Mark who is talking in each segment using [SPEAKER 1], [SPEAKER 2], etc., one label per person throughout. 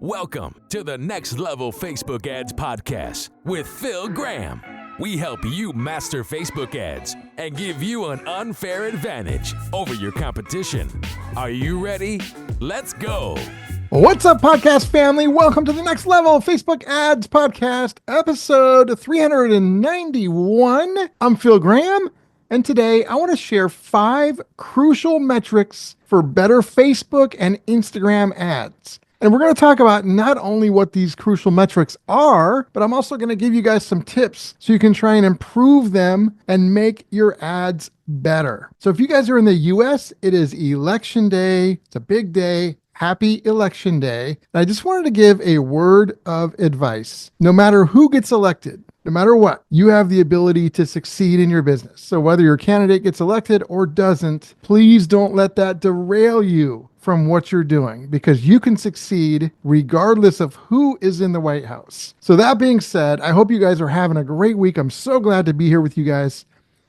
[SPEAKER 1] Welcome to the Next Level Facebook Ads Podcast with Phil Graham. We help you master Facebook ads and give you an unfair advantage over your competition. Are you ready? Let's go.
[SPEAKER 2] What's up, podcast family? Welcome to the Next Level Facebook Ads Podcast, episode 391. I'm Phil Graham, and today I want to share 5 crucial metrics for better Facebook and Instagram ads. And we're going to talk about not only what these crucial metrics are, but I'm also going to give you guys some tips so you can try and improve them and make your ads better. So if you guys are in the US, it is election day. It's a big day. Happy election day. And I just wanted to give a word of advice. No matter who gets elected, no matter what, you have the ability to succeed in your business. So whether your candidate gets elected or doesn't, please don't let that derail you from what you're doing, because you can succeed regardless of who is in the White House. So that being said, I hope you guys are having a great week. I'm so glad to be here with you guys.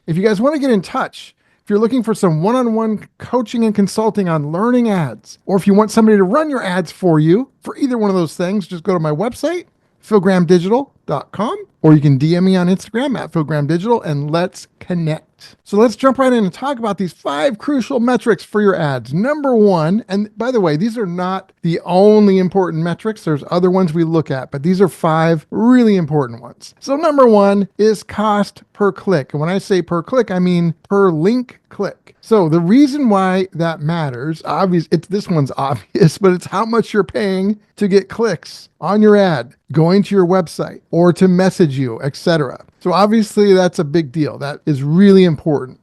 [SPEAKER 2] If you guys want to get in touch, if you're looking for some one-on-one coaching and consulting on learning ads, or if you want somebody to run your ads for you, for either one of those things, just go to my website, philgrahamdigital.com, or you can DM me on Instagram at philgrahamdigital, and let's connect. So let's jump right in and talk about these 5 crucial metrics for your ads. Number 1, and by the way, these are not the only important metrics. There's other ones we look at, but these are 5 really important ones. So number 1 is cost per click. And when I say per click, I mean per link click. So the reason why that matters, this one's obvious, but it's how much you're paying to get clicks on your ad, going to your website, or to message you, etc. So obviously that's a big deal. That is really important.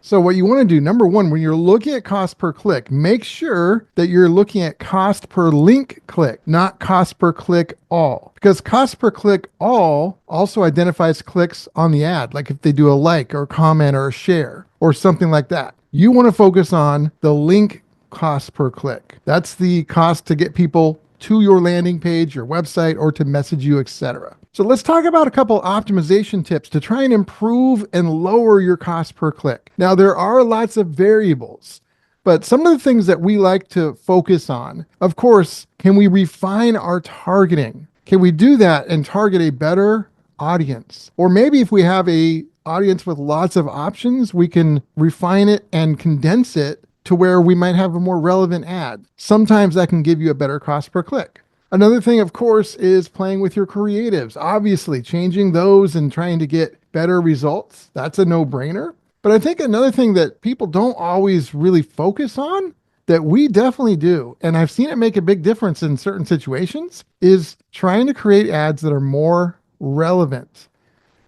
[SPEAKER 2] So what you want to do, number 1, when you're looking at cost per click, make sure that you're looking at cost per link click, not cost per click all. Because cost per click all also identifies clicks on the ad, like if they do a like or comment or a share or something like that. You want to focus on the link cost per click. That's the cost to get people to your landing page, your website, or to message you, etc. So let's talk about a couple optimization tips to try and improve and lower your cost per click. Now, there are lots of variables, but some of the things that we like to focus on, of course, can we refine our targeting? Can we do that and target a better audience? Or maybe if we have a audience with lots of options, we can refine it and condense it to where we might have a more relevant ad. Sometimes that can give you a better cost per click. Another thing, of course, is playing with your creatives. Obviously, changing those and trying to get better results, that's a no-brainer. But I think another thing that people don't always really focus on, that we definitely do, and I've seen it make a big difference in certain situations, is trying to create ads that are more relevant.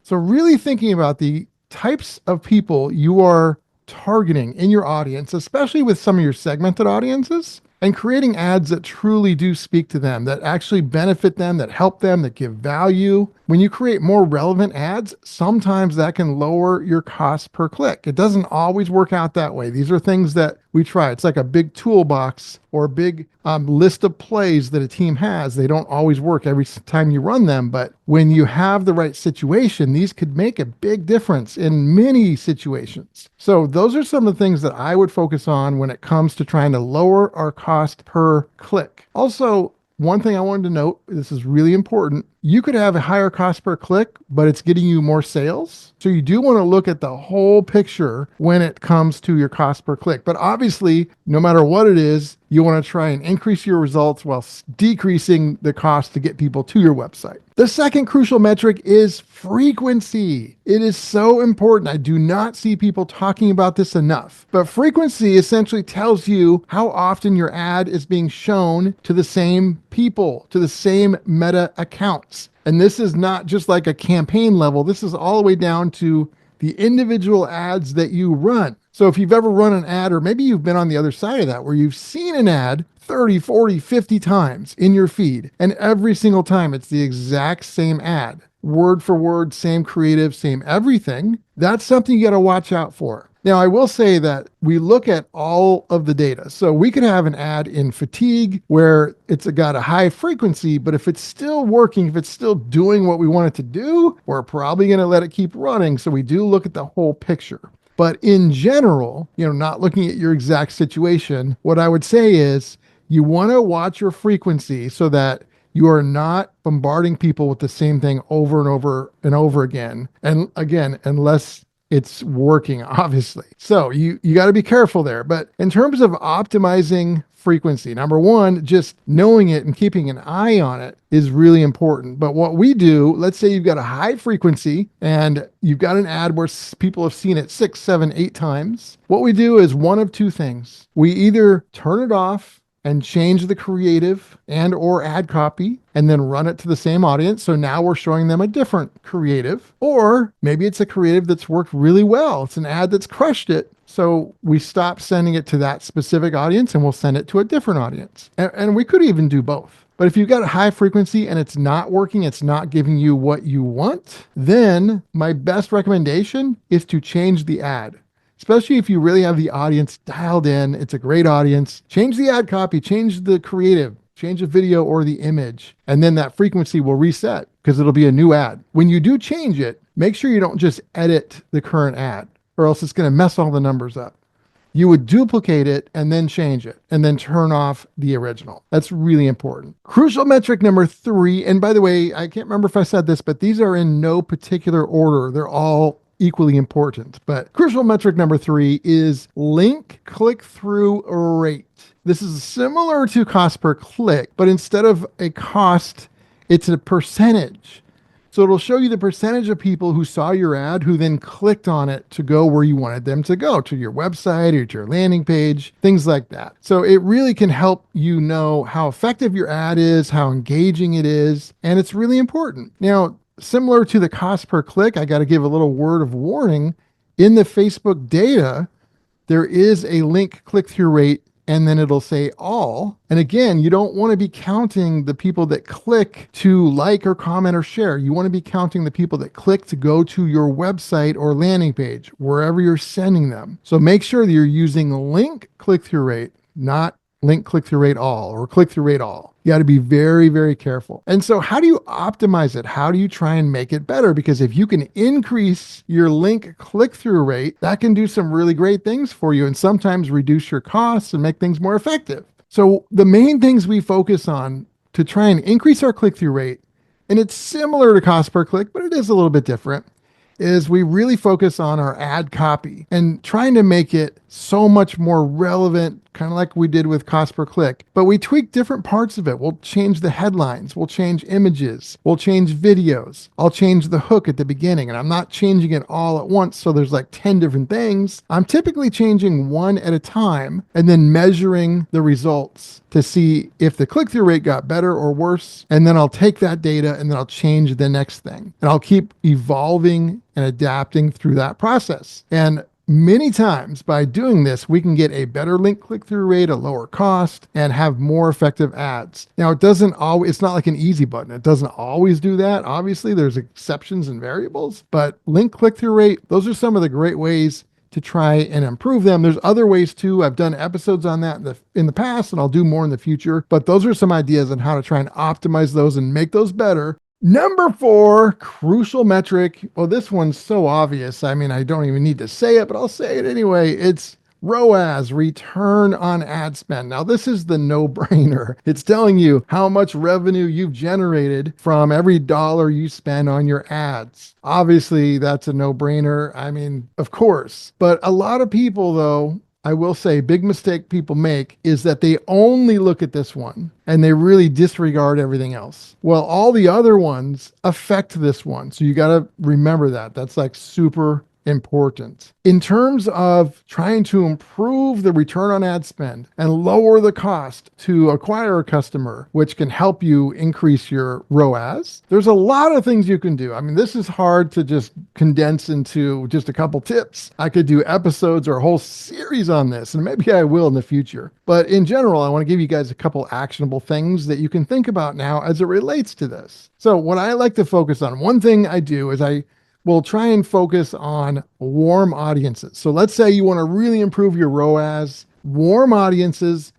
[SPEAKER 2] So really thinking about the types of people you are targeting in your audience, especially with some of your segmented audiences, and creating ads that truly do speak to them, that actually benefit them, that help them, that give value. When you create more relevant ads, sometimes that can lower your cost per click. It doesn't always work out that way. These are things that we try. It's like a big toolbox or a big list of plays that a team has. They don't always work every time you run them, but when you have the right situation, these could make a big difference in many situations. So those are some of the things that I would focus on when it comes to trying to lower our cost per click. Also, one thing I wanted to note, this is really important. You could have a higher cost per click, but it's getting you more sales. So you do want to look at the whole picture when it comes to your cost per click. But obviously, no matter what it is, you want to try and increase your results while decreasing the cost to get people to your website. The second crucial metric is frequency. It is so important. I do not see people talking about this enough. But frequency essentially tells you how often your ad is being shown to the same people, to the same meta accounts. And this is not just like a campaign level. This is all the way down to the individual ads that you run. So if you've ever run an ad, or maybe you've been on the other side of that, where you've seen an ad 30, 40, 50 times in your feed, and every single time it's the exact same ad, word for word, same creative, same everything, that's something you got to watch out for. Now, I will say that we look at all of the data. So we could have an ad in fatigue where it's got a high frequency, but if it's still working, if it's still doing what we want it to do, we're probably going to let it keep running. So we do look at the whole picture. But in general, not looking at your exact situation, what I would say is You want to watch your frequency so that you are not bombarding people with the same thing over and over and over again. And again, unless it's working, obviously. So you got to be careful there. But in terms of optimizing frequency, number one, just knowing it and keeping an eye on it is really important. But what we do, let's say you've got a high frequency and you've got an ad where people have seen it 6, 7, 8 times. What we do is one of two things. We either turn it off and change the creative and or ad copy and then run it to the same audience. So now we're showing them a different creative, or maybe it's a creative that's worked really well. It's an ad that's crushed it. So we stop sending it to that specific audience and we'll send it to a different audience. And we could even do both. But if you've got a high frequency and it's not working, it's not giving you what you want, then my best recommendation is to change the ad. Especially if you really have the audience dialed in, it's a great audience. Change the ad copy, change the creative, change the video or the image, and then that frequency will reset because it'll be a new ad. When you do change it, make sure you don't just edit the current ad or else it's going to mess all the numbers up. You would duplicate it and then change it and then turn off the original. That's really important. Crucial metric number 3, and by the way, I can't remember if I said this, but these are in no particular order. They're all equally important. But crucial metric number 3 is link click-through rate. This is similar to cost per click, but instead of a cost, it's a percentage. So it'll show you the percentage of people who saw your ad who then clicked on it to go where you wanted them to go, to your website or to your landing page, things like that. So it really can help you know how effective your ad is, how engaging it is, and it's really important. Now, similar to the cost per click, I got to give a little word of warning. In the Facebook data, there is a link click-through rate, and then it'll say all. And again, you don't want to be counting the people that click to like or comment or share. You want to be counting the people that click to go to your website or landing page, wherever you're sending them. So make sure that you're using link click-through rate, not link click-through rate all or click-through rate all. You got to be very, very careful. And so how do you optimize it? How do you try and make it better? Because if you can increase your link click-through rate, that can do some really great things for you and sometimes reduce your costs and make things more effective. So the main things we focus on to try and increase our click-through rate, and it's similar to cost per click, but it is a little bit different, is we really focus on our ad copy and trying to make it so much more relevant, kind of like we did with cost per click. But we tweak different parts of it. We'll change the headlines. We'll change images. We'll change videos. I'll change the hook at the beginning. And I'm not changing it all at once. So there's like 10 different things. I'm typically changing one at a time and then measuring the results to see if the click-through rate got better or worse. And then I'll take that data and then I'll change the next thing. And I'll keep evolving and adapting through that process. And many times by doing this, we can get a better link click-through rate, a lower cost, and have more effective ads. Now, it's not like an easy button. It doesn't always do that. Obviously, there's exceptions and variables, but link click-through rate, those are some of the great ways to try and improve them. There's other ways too. I've done episodes on that in the past, and I'll do more in the future, but those are some ideas on how to try and optimize those and make those better. Number 4, crucial metric. Well, this one's so obvious. I mean, I don't even need to say it, but I'll say it anyway. It's ROAS, return on ad spend. Now, this is the no-brainer. It's telling you how much revenue you've generated from every dollar you spend on your ads. Obviously, that's a no-brainer. I mean, of course. But a lot of people, though, I will say, big mistake people make is that they only look at this one and they really disregard everything else. Well, all the other ones affect this one. So you got to remember that. That's like super important. In terms of trying to improve the return on ad spend and lower the cost to acquire a customer, which can help you increase your ROAS, there's a lot of things you can do. I mean, this is hard to just condense into just a couple tips. I could do episodes or a whole series on this, and maybe I will in the future. But in general, I want to give you guys a couple actionable things that you can think about now as it relates to this. So what I like to focus on, one thing I do is we'll try and focus on warm audiences. So let's say you want to really improve your ROAS Warm audiences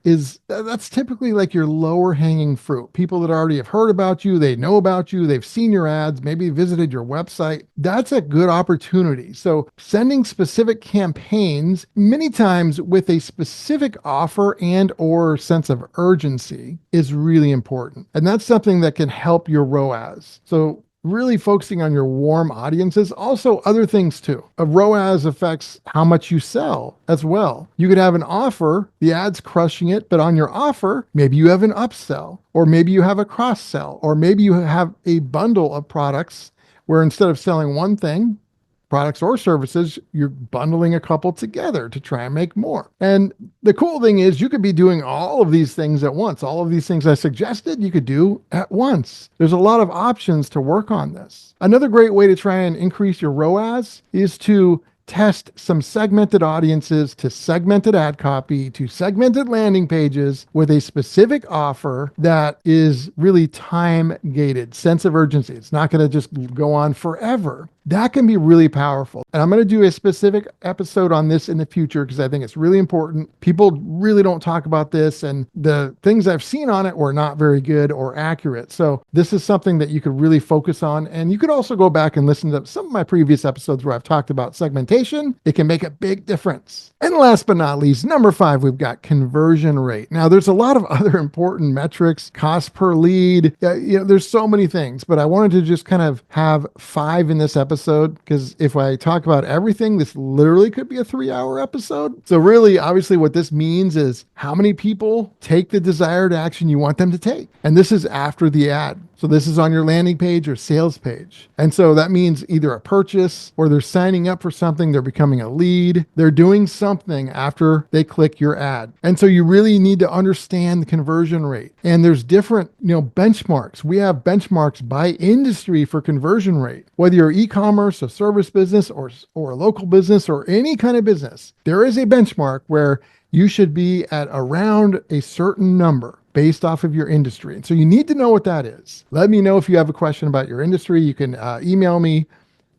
[SPEAKER 2] that's typically like your lower hanging fruit. People that already have heard about you, they know about you, they've seen your ads, maybe visited your website. That's a good opportunity. So sending specific campaigns, many times with a specific offer and or sense of urgency, is really important. And that's something that can help your ROAS. So really focusing on your warm audiences, also other things too. A ROAS affects how much you sell as well. You could have an offer, the ad's crushing it, but on your offer, maybe you have an upsell, or maybe you have a cross sell, or maybe you have a bundle of products where instead of selling one thing, products or services, you're bundling a couple together to try and make more. And the cool thing is you could be doing all of these things at once. All of these things I suggested, you could do at once. There's a lot of options to work on this. Another great way to try and increase your ROAS is to test some segmented audiences to segmented ad copy to segmented landing pages with a specific offer that is really time gated, sense of urgency. It's not going to just go on forever. That can be really powerful. And I'm going to do a specific episode on this in the future because I think it's really important. People really don't talk about this, and the things I've seen on it were not very good or accurate. So this is something that you could really focus on. And you could also go back and listen to some of my previous episodes where I've talked about segmentation. It can make a big difference. And last but not least, number 5, we've got conversion rate. Now, there's a lot of other important metrics, cost per lead. There's so many things, but I wanted to just kind of have 5 in this episode because if I talk about everything, this literally could be a 3-hour episode. So really, obviously, what this means is how many people take the desired action you want them to take. And this is after the ad. So this is on your landing page or sales page. And so that means either a purchase or they're signing up for something, they're becoming a lead, they're doing something after they click your ad. And so you really need to understand the conversion rate. And there's different, benchmarks. We have benchmarks by industry for conversion rate. Whether you're e-commerce, a service business, or a local business, or any kind of business, there is a benchmark where you should be at around a certain number based off of your industry. And so you need to know what that is. Let me know if you have a question about your industry. You can email me,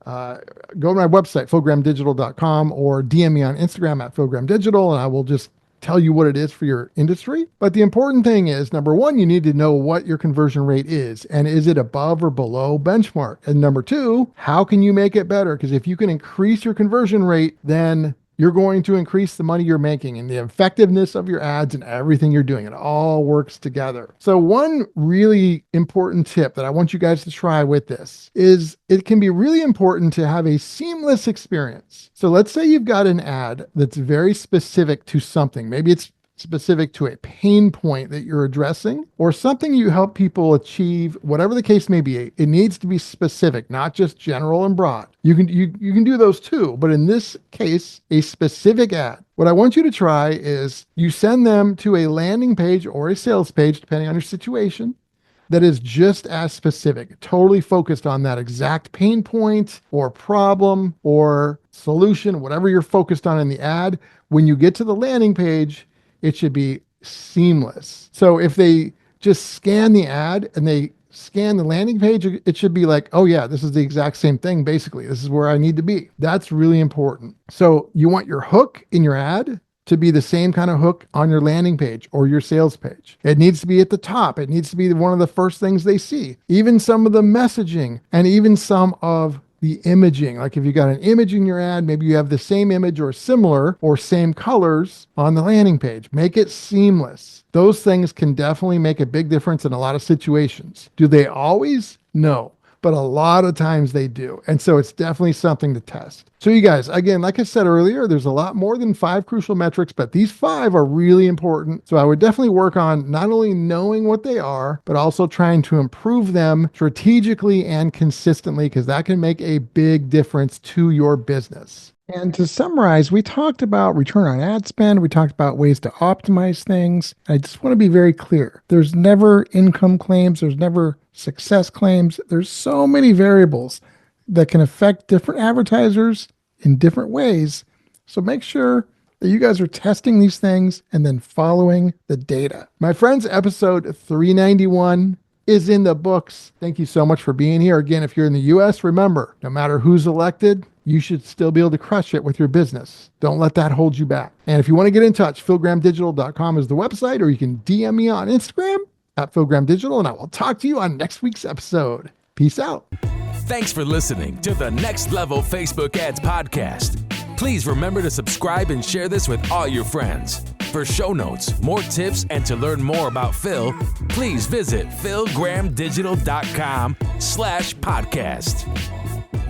[SPEAKER 2] go to my website, philgramdigital.com, or DM me on Instagram at philgramdigital, and I will just tell you what it is for your industry. But the important thing is, number 1, you need to know what your conversion rate is, and is it above or below benchmark? And number 2, how can you make it better? Because if you can increase your conversion rate, then you're going to increase the money you're making and the effectiveness of your ads and everything you're doing. It all works together. So one really important tip that I want you guys to try with this is it can be really important to have a seamless experience. So let's say you've got an ad that's very specific to something. Maybe it's specific to a pain point that you're addressing or something you help people achieve, whatever the case may be. It needs to be specific, not just general and broad. You can do those too, but in this case, a specific ad. What I want you to try is you send them to a landing page or a sales page, depending on your situation, that is just as specific, totally focused on that exact pain point or problem or solution, whatever you're focused on in the ad. When you get to the landing page, it should be seamless. So if they just scan the ad and they scan the landing page, it should be like, oh yeah, this is the exact same thing. Basically, this is where I need to be. That's really important. So you want your hook in your ad to be the same kind of hook on your landing page or your sales page. It needs to be at the top. It needs to be one of the first things they see. Even some of the messaging and even some of the imaging. Like if you got an image in your ad, maybe you have the same image or similar or same colors on the landing page. Make it seamless. Those things can definitely make a big difference in a lot of situations. Do they always? No. But a lot of times they do. And so it's definitely something to test. So you guys, again, like I said earlier, there's a lot more than 5 crucial metrics, but these 5 are really important. So I would definitely work on not only knowing what they are, but also trying to improve them strategically and consistently, because that can make a big difference to your business. And to summarize, we talked about return on ad spend. We talked about ways to optimize things. I just want to be very clear. There's never income claims. There's never success claims. There's so many variables that can affect different advertisers in different ways. So make sure that you guys are testing these things and then following the data. My friends, episode 391 is in the books. Thank you so much for being here. Again, if you're in the U.S., remember, no matter who's elected, you should still be able to crush it with your business. Don't let that hold you back. And if you want to get in touch, philgrahamdigital.com is the website, or you can DM me on Instagram at philgrahamdigital, and I will talk to you on next week's episode. Peace out.
[SPEAKER 1] Thanks for listening to the Next Level Facebook Ads Podcast. Please remember to subscribe and share this with all your friends. For show notes, more tips, and to learn more about Phil, please visit philgrahamdigital.com/podcast.